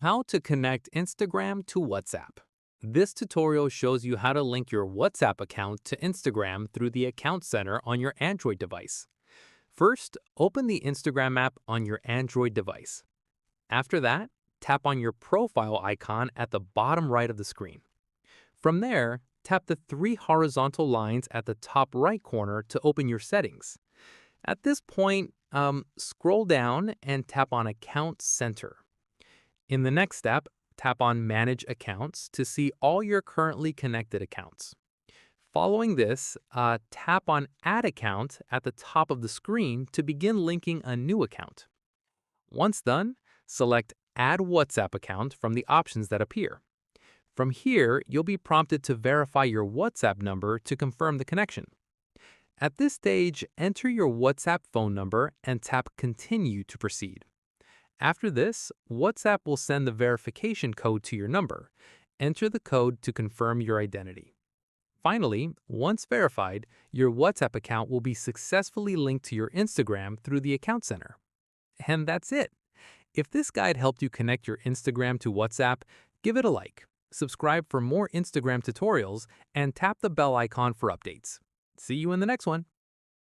How to connect Instagram to WhatsApp. This tutorial shows you how to link your WhatsApp account to Instagram through the Account Center on your Android device. First, open the Instagram app on your Android device. After that, tap on your profile icon at the bottom right of the screen. From there, tap the three horizontal lines at the top right corner to open your settings. At this point, scroll down and tap on Account Center. In the next step, tap on Manage Accounts to see all your currently connected accounts. Following this, tap on Add Account at the top of the screen to begin linking a new account. Once done, select Add WhatsApp Account from the options that appear. From here, you'll be prompted to verify your WhatsApp number to confirm the connection. At this stage, enter your WhatsApp phone number and tap Continue to proceed. After this, WhatsApp will send the verification code to your number. Enter the code to confirm your identity. Finally, once verified, your WhatsApp account will be successfully linked to your Instagram through the Account Center. And that's it. If this guide helped you connect your Instagram to WhatsApp, give it a like, subscribe for more Instagram tutorials, and tap the bell icon for updates. See you in the next one.